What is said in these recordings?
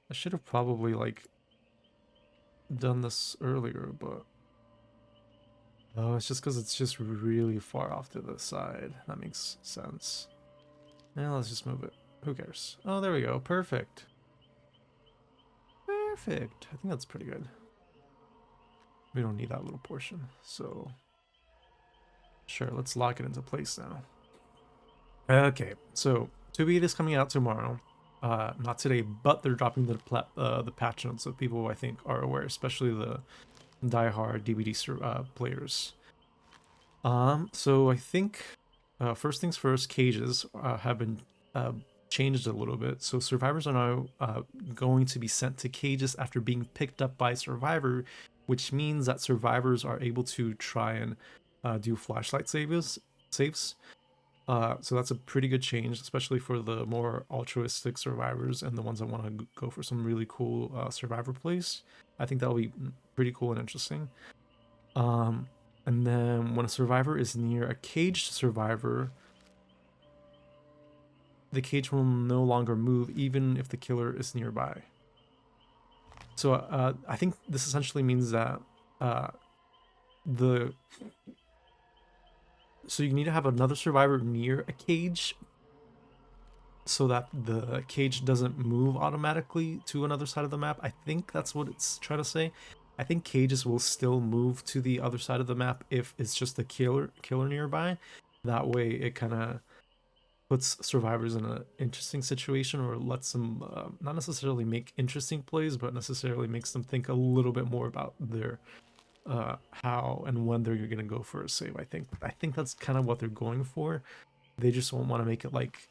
I should have probably like done this earlier, but oh, it's just because it's just really far off to the side. That makes sense. Now let's just move it. Who cares? Oh, there we go. Perfect. Perfect. I think that's pretty good. We don't need that little portion. So, sure, let's lock it into place now. Okay, so 2B is coming out tomorrow. Not today, but they're dropping the patch notes, so people I think are aware, especially the diehard DBD players. So I think first things first, cages have been uh, changed a little bit. So survivors are now going to be sent to cages after being picked up by survivor, which means that survivors are able to try and do flashlight saves. So that's a pretty good change, especially for the more altruistic survivors and the ones that want to go for some really cool survivor plays. I think that'll be pretty cool and interesting. Um, and then when a survivor is near a caged survivor, the cage will no longer move even if the killer is nearby. So I think this essentially means that uh, the so you need to have another survivor near a cage so that the cage doesn't move automatically to another side of the map. I think that's what it's trying to say. I think cages will still move to the other side of the map if it's just a killer nearby. That way, it kind of puts survivors in an interesting situation or lets them not necessarily make interesting plays, but necessarily makes them think a little bit more about their how and when they're going to go for a save. I think that's kind of what they're going for. They just won't want to make it like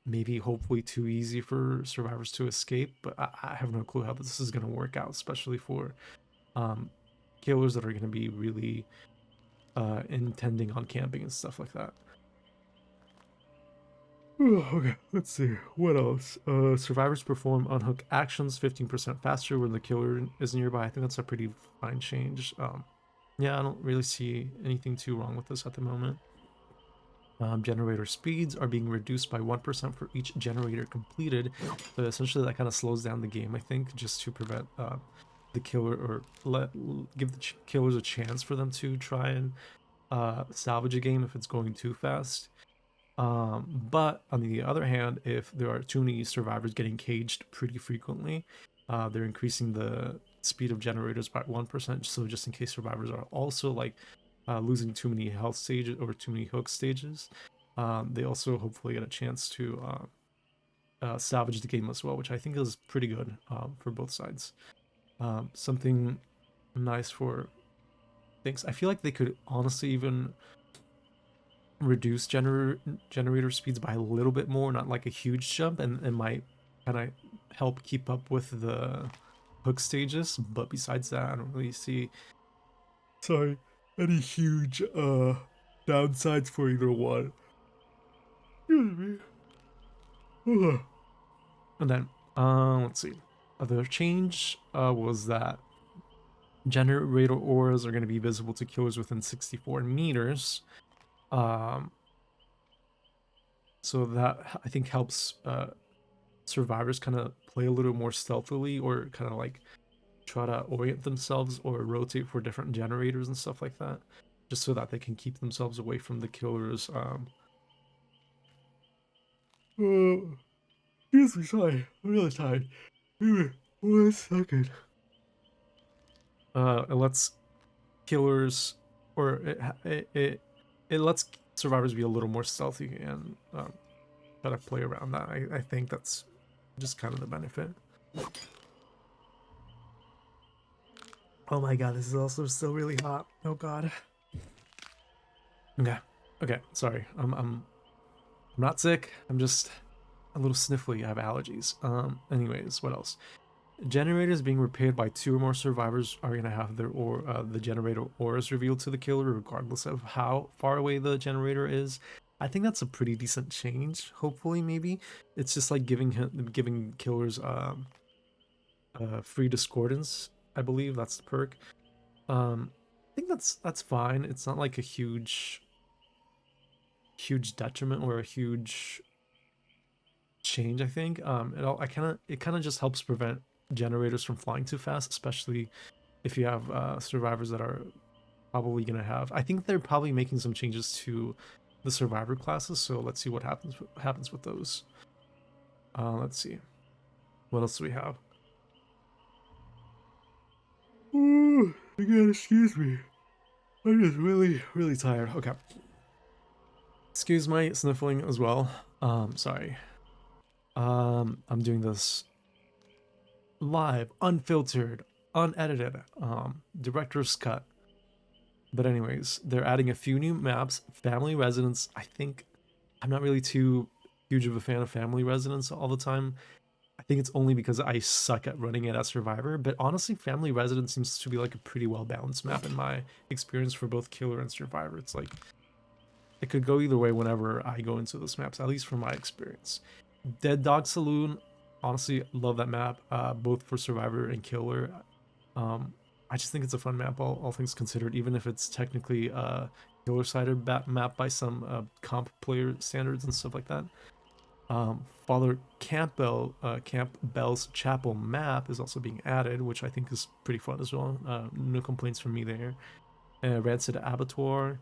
maybe hopefully too easy for survivors to escape, but I have no clue how this is going to work out, especially for um, killers that are going to be really intending on camping and stuff like that. Okay, let's see. What else? Survivors perform unhook actions 15% faster when the killer is nearby. I think that's a pretty fine change. Yeah, I don't really see anything too wrong with this at the moment. Generator speeds are being reduced by 1% for each generator completed. So essentially, that kind of slows down the game, I think, just to prevent the killer or give the killers a chance for them to try and salvage a game if it's going too fast. But on the other hand, if there are too many survivors getting caged pretty frequently, they're increasing the speed of generators by 1%. So just in case survivors are also like losing too many health stages or too many hook stages, they also hopefully get a chance to salvage the game as well, which I think is pretty good for both sides. Something nice for things. I feel like they could honestly even reduce generator speeds by a little bit more, not like a huge jump, and it might kind of help keep up with the hook stages. But besides that, I don't really see sorry any huge downsides for either one. Excuse me. And then let's see. Other change was that generator auras are going to be visible to killers within 64 meters. Um, so that I think helps survivors kind of play a little more stealthily or kind of like try to orient themselves or rotate for different generators and stuff like that, just so that they can keep themselves away from the killers. Excuse me, sorry, I'm really tired. Give me 1 second. It lets killers, or it lets survivors be a little more stealthy and try to play around that. I think that's just kind of the benefit. Oh my god, this is also still really hot. Oh god. Okay. Okay. Sorry. I'm not sick. I'm just a little sniffly. I have allergies. Anyways, what else? Generators being repaired by 2 or more survivors are gonna have their or the generator auras revealed to the killer, regardless of how far away the generator is. I think that's a pretty decent change. Hopefully, maybe it's just like giving killers free discordance. I believe that's the perk. I think that's fine. It's not like a huge detriment or a huge change, I think. It kind of just helps prevent generators from flying too fast, especially if you have survivors that are probably gonna have. I think they're probably making some changes to the survivor classes, so let's see what happens with those. Let's see. What else do we have? Ooh, again, excuse me. I'm just really tired. Okay. Excuse my sniffling as well. Sorry. I'm doing this live, unfiltered, unedited, director's cut. But anyways, they're adding a few new maps. Family residence. I think I'm not really too huge of a fan of family residence all the time. I think it's only because I suck at running it as Survivor, but honestly, Family Residence seems to be like a pretty well balanced map in my experience for both Killer and Survivor. It's like it could go either way whenever I go into those maps, at least from my experience. Dead Dog Saloon, honestly, love that map, both for Survivor and Killer. Um, I just think it's a fun map, all things considered, even if it's technically a killer-sided map by some comp player standards and stuff like that. Father Campbell's Chapel map is also being added, which I think is pretty fun as well. No complaints from me there. Rancid Abattoir.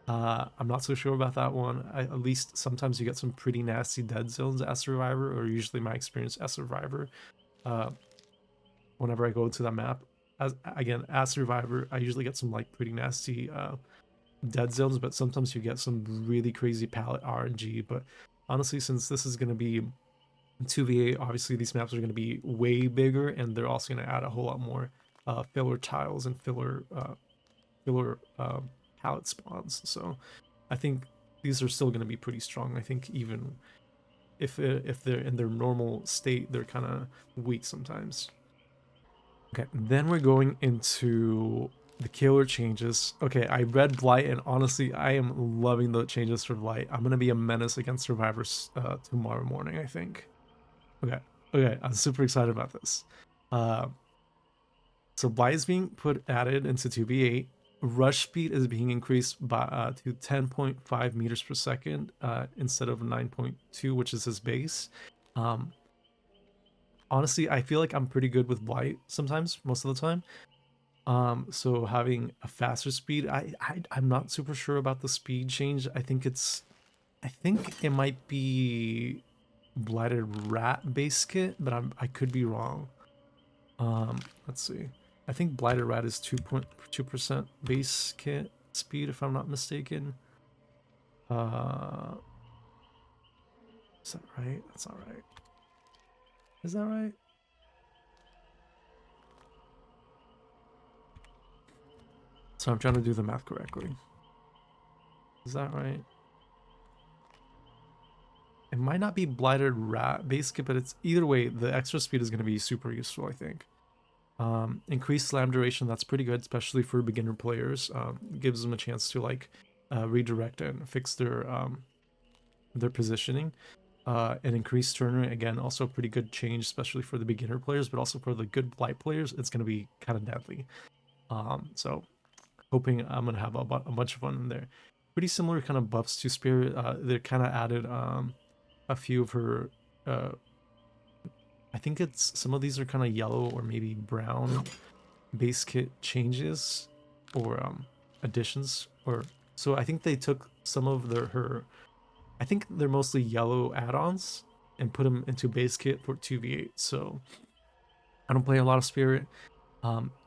I'm not so sure about that one. At least sometimes you get some pretty nasty dead zones as Survivor, or usually my experience as Survivor. Uh, Whenever I go into that map, as Survivor, I usually get some like pretty nasty dead zones, but sometimes you get some really crazy palette RNG. But honestly, since this is going to be 2v8, obviously these maps are going to be way bigger, and they're also going to add a whole lot more filler tiles and filler palette spawns. So I think these are still going to be pretty strong. I think even if they're in their normal state, they're kind of weak sometimes. Okay, then we're going into the killer changes. Okay, I read Blight, and honestly, I am loving the changes for Blight. I'm gonna be a menace against survivors tomorrow morning, I think. Okay, okay, I'm super excited about this. Uh, so Blight is being added into 2v8. Rush speed is being increased by to 10.5 meters per second instead of 9.2, which is his base. Um, Honestly, I feel like I'm pretty good with Blight sometimes, most of the time. So having a faster speed, I'm not super sure about the speed change. I think it might be Blighted Rat base kit, but I could be wrong. Let's see. I think Blighted Rat is 2.2% base kit speed, if I'm not mistaken. Uh, is that right? That's not right. Is that right? So I'm trying to do the math correctly. Is that right? It might not be Blighted Rat base kit, but it's either way, the extra speed is going to be super useful, I think. Increased slam duration, that's pretty good, especially for beginner players. Gives them a chance to like redirect and fix their positioning. And increased turn rate, again, also a pretty good change, especially for the beginner players, but also for the good Blight players, it's going to be kind of deadly. So hoping I'm going to have a bunch of fun in there. Pretty similar kind of buffs to Spirit. They kind of added a few of her I think it's some of these are kind of yellow or maybe brown base kit changes or additions, or so I think they took some of her I think they're mostly yellow add-ons and put them into base kit for 2v8. So I don't play a lot of Spirit.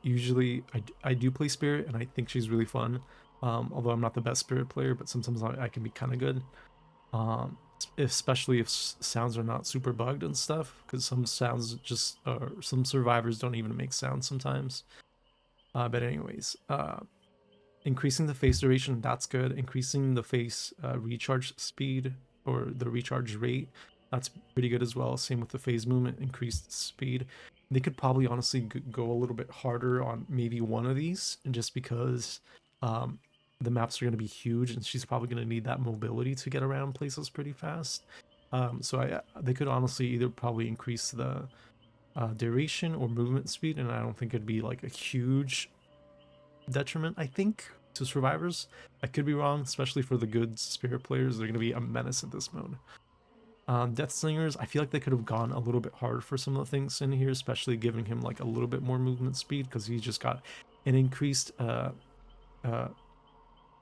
Usually I do play Spirit, and I think she's really fun. Although I'm not the best Spirit player, but sometimes I can be kind of good. Especially if sounds are not super bugged and stuff, because some sounds just some survivors don't even make sounds sometimes. But anyways, increasing the phase duration, that's good. Increasing the phase recharge speed or the recharge rate, that's pretty good as well. Same with the phase movement, increased speed. They could probably honestly go a little bit harder on maybe one of these, just because um, the maps are going to be huge, and she's probably going to need that mobility to get around places pretty fast. So they could honestly either probably increase the duration or movement speed, and I don't think it'd be like a huge detriment, I think, to survivors. I could be wrong, especially for the good Spirit players. They're going to be a menace in this mode. Death Slingers, I feel like they could have gone a little bit harder for some of the things in here, especially giving him like a little bit more movement speed, because he just got an increased uh,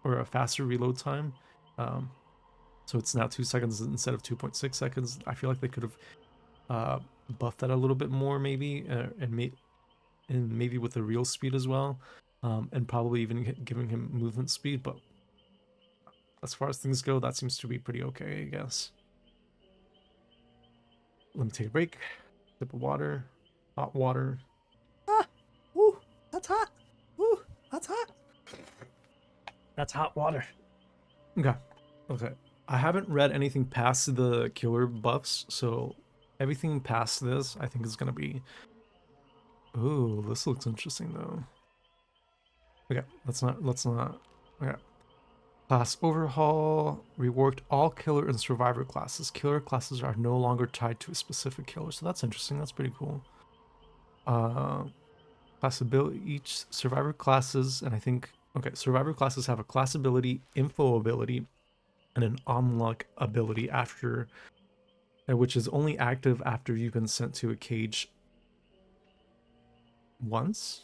or a faster reload time. Um, so it's now 2 seconds instead of 2.6 seconds. I feel like they could have buffed that a little bit more, maybe, and maybe with the real speed as well, and probably even giving him movement speed. But as far as things go, that seems to be pretty okay, I guess. Let me take a break. Sip of water, hot water. Ah, woo, that's hot. Woo, that's hot. That's hot water. Okay, okay. I haven't read anything past the killer buffs, so everything past this, I think, is gonna be. Ooh, this looks interesting though. Okay, let's not. Okay. Class overhaul. Reworked all killer and survivor classes. Killer classes are no longer tied to a specific killer, so that's interesting. That's pretty cool. Class ability. Each survivor classes, and I think survivor classes have a class ability, info ability, and an unlock ability after, which is only active after you've been sent to a cage once.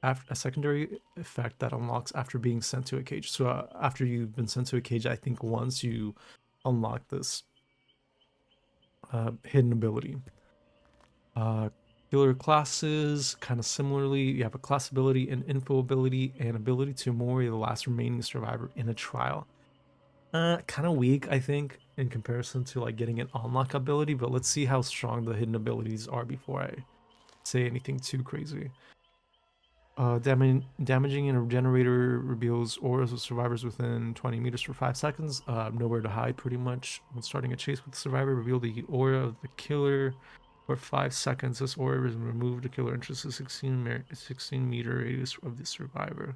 After a secondary effect that unlocks after being sent to a cage. So after you've been sent to a cage, I think once you unlock this hidden ability. Killer classes, kind of similarly, you have a class ability, an info ability, and ability to mori the last remaining survivor in a trial. Kind of weak, I think, in comparison to like getting an unlock ability, but let's see how strong the hidden abilities are before I say anything too crazy. Damaging in a generator reveals auras of survivors within 20 meters for 5 seconds. Nowhere to hide, pretty much. When starting a chase with the survivor, reveal the aura of the killer for 5 seconds. This aura is removed. The killer enters the 16 meter radius of the survivor.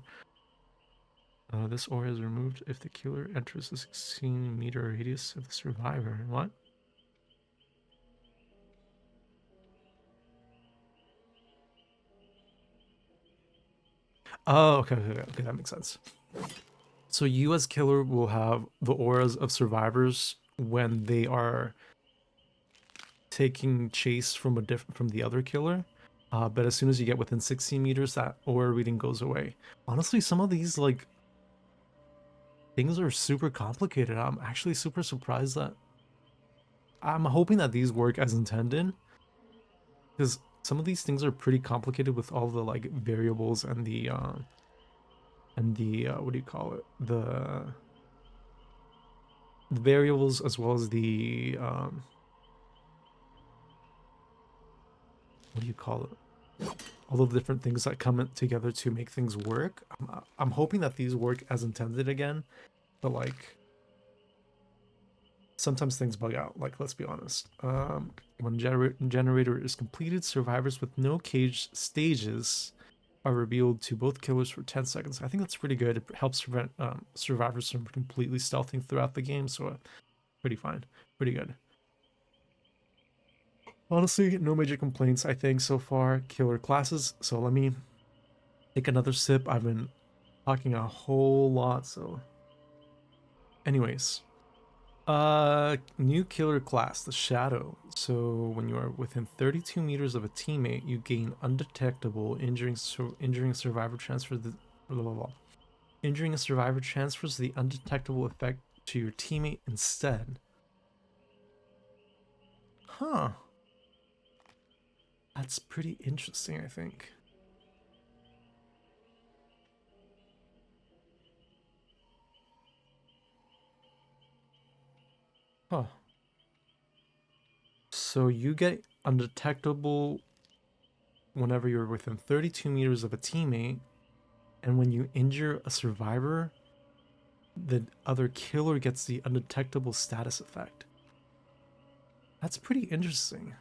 This aura is removed if the killer enters the 16-meter radius of the survivor. What? Oh, okay, that makes sense. So you as killer will have the auras of survivors when they are taking chase from from the other killer. But as soon as you get within 16 meters, that aura reading goes away. Honestly, some of these like things are super complicated. I'm actually super surprised that I'm hoping that these work as intended, because some of these things are pretty complicated with all the like variables and the what do you call it, the variables, as well as the what do you call it, all the different things that come together to make things work. I'm hoping that these work as intended again, but like sometimes things bug out, like, let's be honest. When generator is completed, survivors with no cage stages are revealed to both killers for 10 seconds. I think that's pretty good. It helps prevent survivors from completely stealthing throughout the game, so pretty fine, pretty good. Honestly, no major complaints, I think, so far. Killer classes. So let me take another sip. I've been talking a whole lot, so anyways. New killer class, the Shadow. So when you are within 32 meters of a teammate, you gain undetectable. Injuring a survivor transfers the blah, blah, blah. Injuring a survivor transfers the undetectable effect to your teammate instead. Huh. That's pretty interesting, I think. Huh. So you get undetectable whenever you're within 32 meters of a teammate, and when you injure a survivor, the other killer gets the undetectable status effect. That's pretty interesting.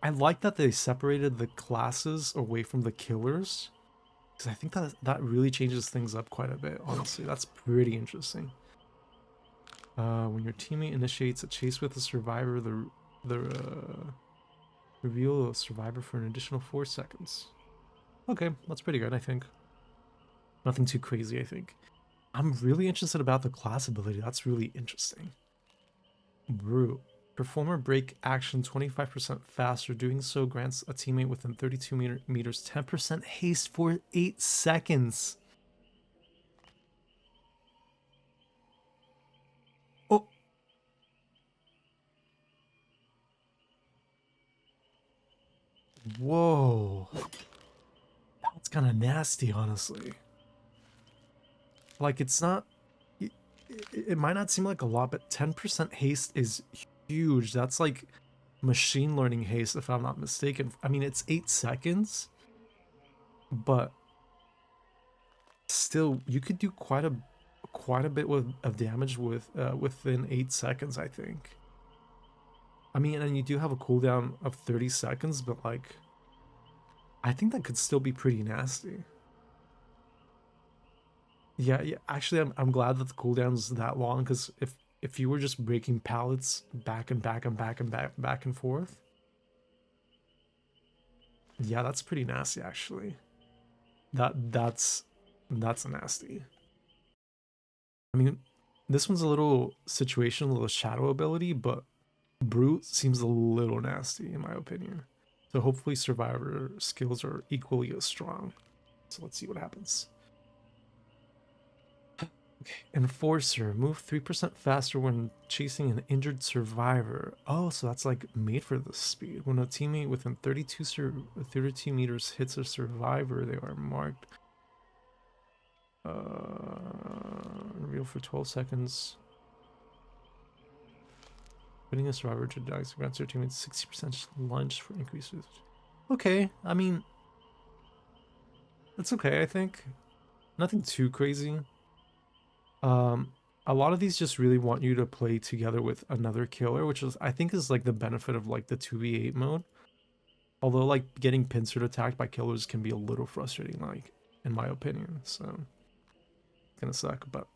I like that they separated the classes away from the killers, because I think that really changes things up quite a bit, honestly. That's pretty interesting. When your teammate initiates a chase with a survivor, the reveal a survivor for an additional 4 seconds. Okay, that's pretty good, I think. Nothing too crazy, I think. I'm really interested about the class ability. That's really interesting. Brute. Performer break action 25% faster. Doing so grants a teammate within 32 meters 10% haste for 8 seconds. Oh. Whoa. That's kind of nasty, honestly. Like, it's not... It might not seem like a lot, but 10% haste is huge. That's like machine learning haste, if I'm not mistaken. I mean, it's 8 seconds, but still, you could do quite a bit of damage within 8 seconds, I think. I mean, and you do have a cooldown of 30 seconds, but like, I think that could still be pretty nasty. Yeah, yeah. Actually, I'm glad that the cooldown's that long, because if you were just breaking pallets back and back and back and back and forth, yeah, that's pretty nasty actually. That's nasty. I mean, this one's a little situational, a little shadow ability, but brute seems a little nasty in my opinion. So hopefully survivor skills are equally as strong. So let's see what happens. Okay, enforcer, move 3% faster when chasing an injured survivor. Oh, so that's like made for this speed. When a teammate within 32 meters hits a survivor, they are marked. Reveal for 12 seconds. Putting a survivor to die grants their teammates 60% lunge for increases. Okay, I mean, that's okay, I think. Nothing too crazy. A lot of these just really want you to play together with another killer, which is I think is like the benefit of like the 2v8 mode. Although like getting pincered attacked by killers can be a little frustrating, like in my opinion. So it's gonna suck, but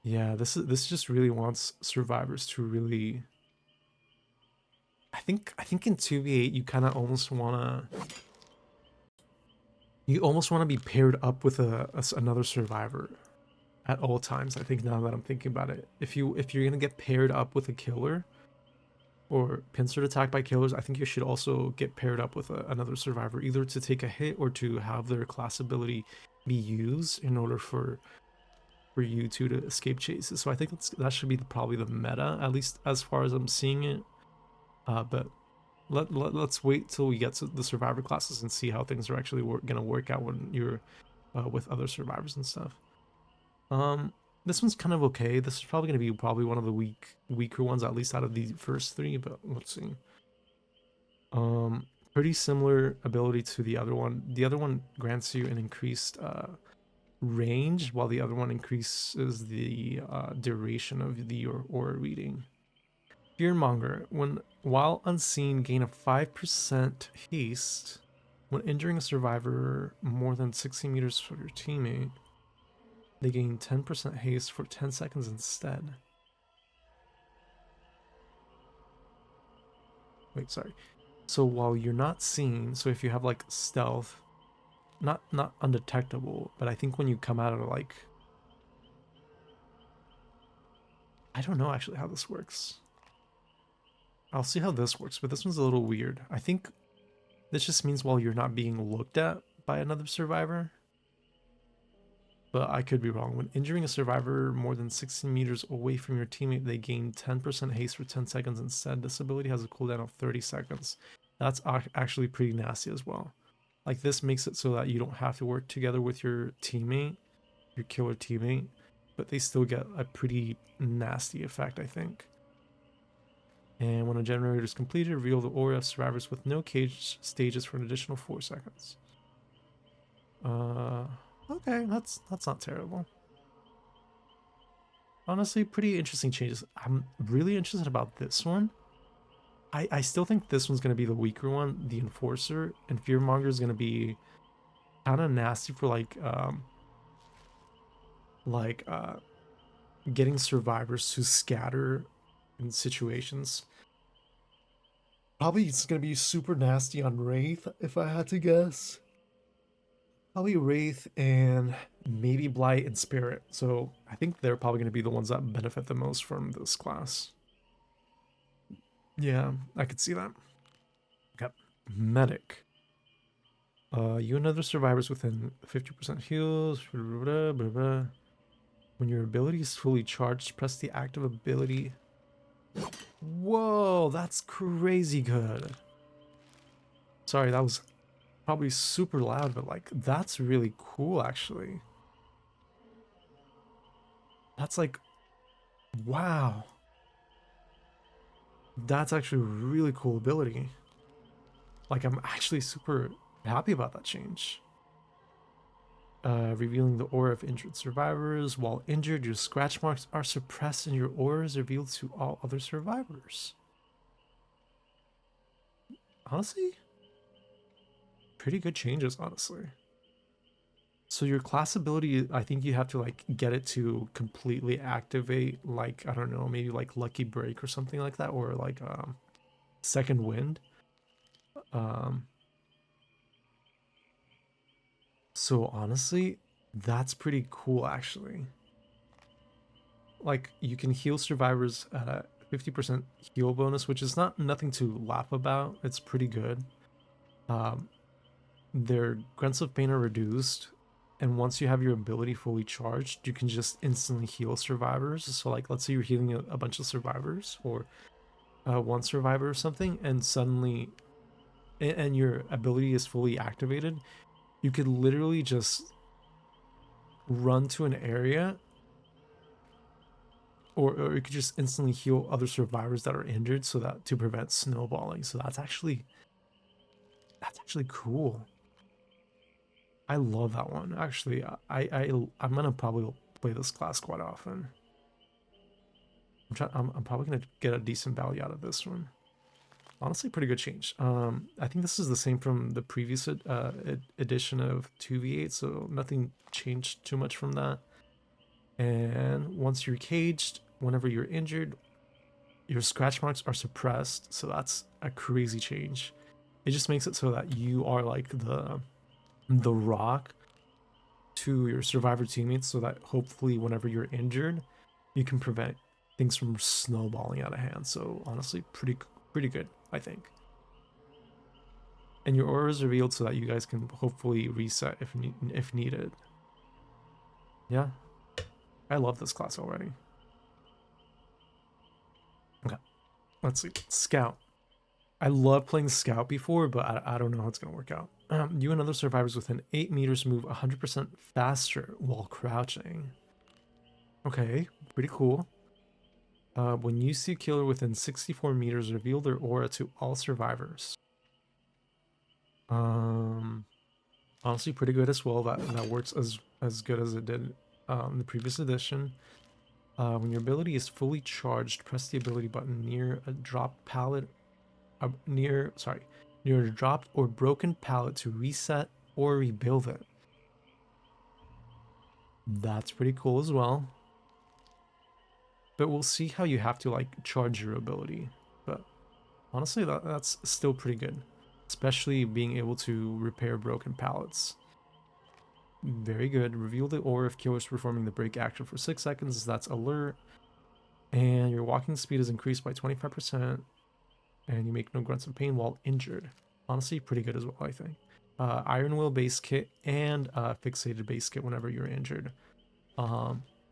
yeah, this just really wants survivors to really. I think in 2v8 you kind of almost wanna be paired up with another survivor at all times. I think now that I'm thinking about it, if you're gonna get paired up with a killer or pincered attack by killers, I think you should also get paired up with another survivor, either to take a hit or to have their class ability be used in order for you two to escape chases. So I think that should be probably the meta, at least as far as I'm seeing it. But let's wait till we get to the survivor classes and see how things are actually gonna work out when you're with other survivors and stuff. This one's kind of okay. This is probably gonna be one of the weaker ones, at least out of the first three. But let's see. Pretty similar ability to the other one. The other one grants you an increased range, while the other one increases the duration of your aura reading. Fearmonger, while unseen, gain a 5% haste when injuring a survivor more than 60 meters from your teammate. They gain 10% haste for 10 seconds instead. Wait, sorry. So while you're not seen, so if you have like stealth, not undetectable, but I think when you come out of like, I don't know actually how this works. I'll see how this works, but this one's a little weird. I think this just means while you're not being looked at by another survivor, but I could be wrong. When injuring a survivor more than 16 meters away from your teammate, they gain 10% haste for 10 seconds instead. This ability has a cooldown of 30 seconds. That's actually pretty nasty as well. Like, this makes it so that you don't have to work together with your teammate, your killer teammate, but they still get a pretty nasty effect, I think. And when a generator is completed, reveal the aura of survivors with no cage stages for an additional 4 seconds. Okay, that's not terrible. Honestly, pretty interesting changes. I'm really interested about this one. I still think this one's going to be the weaker one, the Enforcer, and Fearmonger is going to be kind of nasty for like getting survivors to scatter in situations. Probably it's going to be super nasty on Wraith, if I had to guess. Probably Wraith and maybe Blight and Spirit. So I think they're probably going to be the ones that benefit the most from this class. Yeah, I could see that. Okay. Medic. You and other survivors within 50% heals. Blah, blah, blah. When your ability is fully charged, press the active ability. Whoa, that's crazy good. Sorry, that was probably super loud, but like, that's really cool, actually. That's like, wow. That's actually a really cool ability. Like, I'm actually super happy about that change. Revealing the aura of injured survivors. While injured, your scratch marks are suppressed and your aura is revealed to all other survivors. Honestly, pretty good changes, honestly. So your class ability, I think you have to like get it to completely activate, like, I don't know, maybe like Lucky Break or something like that, or like Second Wind. Um, so honestly, that's pretty cool actually. Like you can heal survivors at a 50% heal bonus, which is not nothing to laugh about. It's pretty good. Um, their grunts of pain are reduced, and once you have your ability fully charged, you can just instantly heal survivors. So, like, let's say you're healing a bunch of survivors or one survivor or something, and suddenly, and your ability is fully activated, you could literally just run to an area, or you could just instantly heal other survivors that are injured, so that to prevent snowballing. So that's actually cool. I love that one. Actually, I'm gonna probably play this class quite often. I'm probably gonna get a decent value out of this one. Honestly, pretty good change. I think this is the same from the previous edition of 2v8, so nothing changed too much from that. And once you're caged, whenever you're injured, your scratch marks are suppressed. So that's a crazy change. It just makes it so that you are like the rock to your survivor teammates, so that hopefully whenever you're injured, you can prevent things from snowballing out of hand. So honestly, pretty good, I think. And your aura is revealed so that you guys can hopefully reset if needed. Yeah, I love this class already. Okay, let's see. Scout. I love playing Scout before, but I don't know how it's gonna work out. You and other survivors within 8 meters move 100% faster while crouching. Okay, pretty cool. When you see a killer within 64 meters, reveal their aura to all survivors. Um, Honestly, pretty good as well. That works as good as it did in the previous edition. When your ability is fully charged, press the ability button near a dropped pallet, near a dropped or broken pallet to reset or rebuild it. That's pretty cool as well. But we'll see how you have to like charge your ability. But honestly, that's still pretty good, especially being able to repair broken pallets. Very good. Reveal the aura if killer's performing the break action for 6 seconds. That's alert. And your walking speed is increased by 25%. And you make no grunts of pain while injured. Honestly, pretty good as well, I think. Iron Will base kit and fixated base kit whenever you're injured.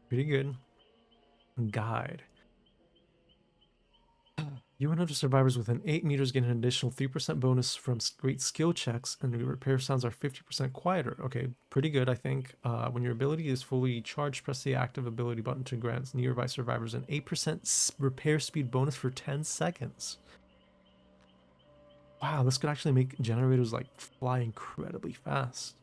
Pretty good. Guide. You and other survivors within 8 meters get an additional 3% bonus from great skill checks, and your repair sounds are 50% quieter. Okay, pretty good, I think. When your ability is fully charged, press the active ability button to grant nearby survivors an 8% repair speed bonus for 10 seconds. Wow, this could actually make generators like fly incredibly fast.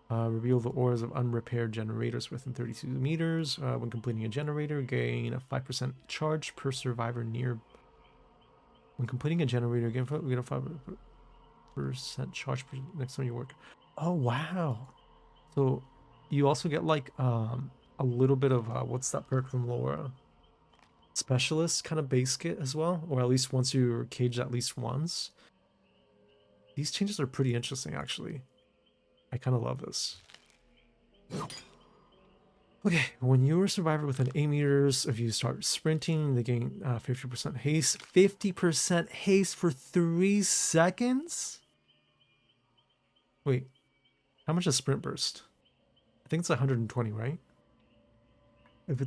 Reveal the auras of unrepaired generators within 32 meters. When completing a generator, gain a 5% charge per survivor near. When completing a generator, get a 5% charge per next time you work. Oh wow! So you also get like a little bit of what's that perk from Laura? Specialist kind of base kit as well, or at least once you're caged at least once. These changes are pretty interesting actually. I kind of love this. Okay, when you're a survivor within 8 meters, if you start sprinting, they gain 50% haste. 50% haste for 3 seconds? Wait, how much is sprint burst? I think it's 120, right? If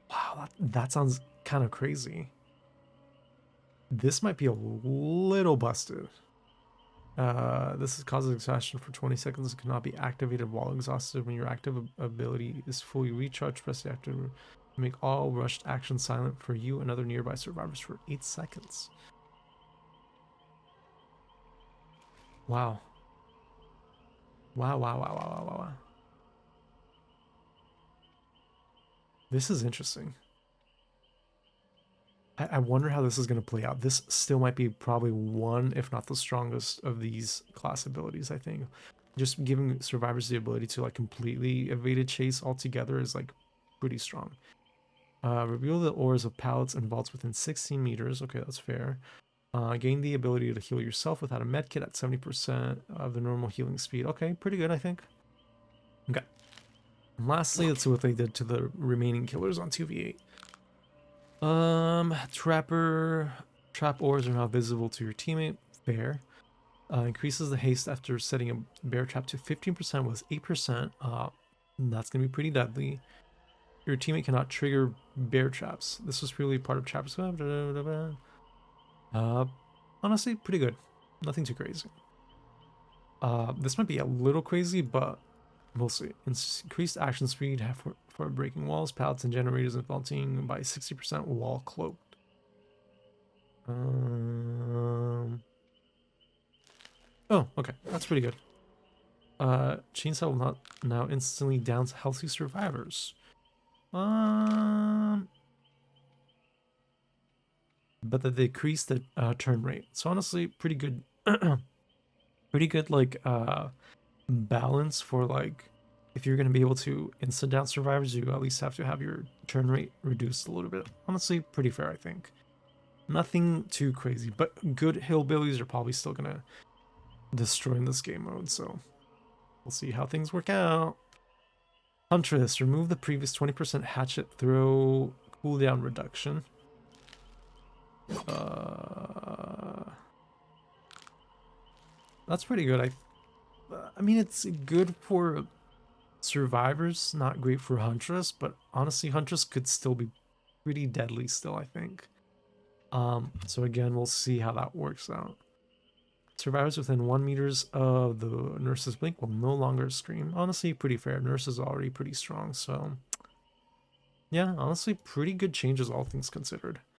wow, that sounds kind of crazy. This might be a little busted. This is causes exhaustion for 20 seconds. It cannot be activated while exhausted. When your active ability is fully recharged, press the active to make all rushed actions silent for you and other nearby survivors for 8 seconds. Wow. Wow, wow, wow, wow, wow, wow, wow. This is interesting. I wonder how this is going to play out. This still might be probably one, if not the strongest of these class abilities, I think. Just giving survivors the ability to like completely evade a chase altogether is like pretty strong. Reveal the ores of pallets and vaults within 16 meters. Okay, that's fair. Gain the ability to heal yourself without a medkit at 70% of the normal healing speed. Okay, pretty good, I think. Okay. And lastly, let's see what they did to the remaining killers on 2v8. Trap ores are now visible to your teammate. Fair. Increases the haste after setting a bear trap to 15% was 8%. That's gonna be pretty deadly. Your teammate cannot trigger bear traps. This was really part of traps. Honestly, pretty good. Nothing too crazy. This might be a little crazy, but we'll see. Increased action speed for breaking walls, pallets, and generators, and vaulting by 60% while cloaked. Oh, okay, that's pretty good. Chainsaw will not now instantly downs healthy survivors. Um, but they decrease the turn rate. So honestly, pretty good. Pretty good like balance for like if you're gonna be able to instant down survivors, you at least have to have your turn rate reduced a little bit. Honestly, pretty fair, I think. Nothing too crazy, but good hillbillies are probably still gonna destroy in this game mode. So we'll see how things work out. Huntress, remove the previous 20% hatchet throw cooldown reduction. That's pretty good. I mean, it's good for survivors, not great for Huntress, but honestly, Huntress could still be pretty deadly still, I think. So again, we'll see how that works out. Survivors within 1 meters of the nurse's blink will no longer scream. Honestly, pretty fair. Nurse is already pretty strong, so yeah, honestly, pretty good changes, all things considered.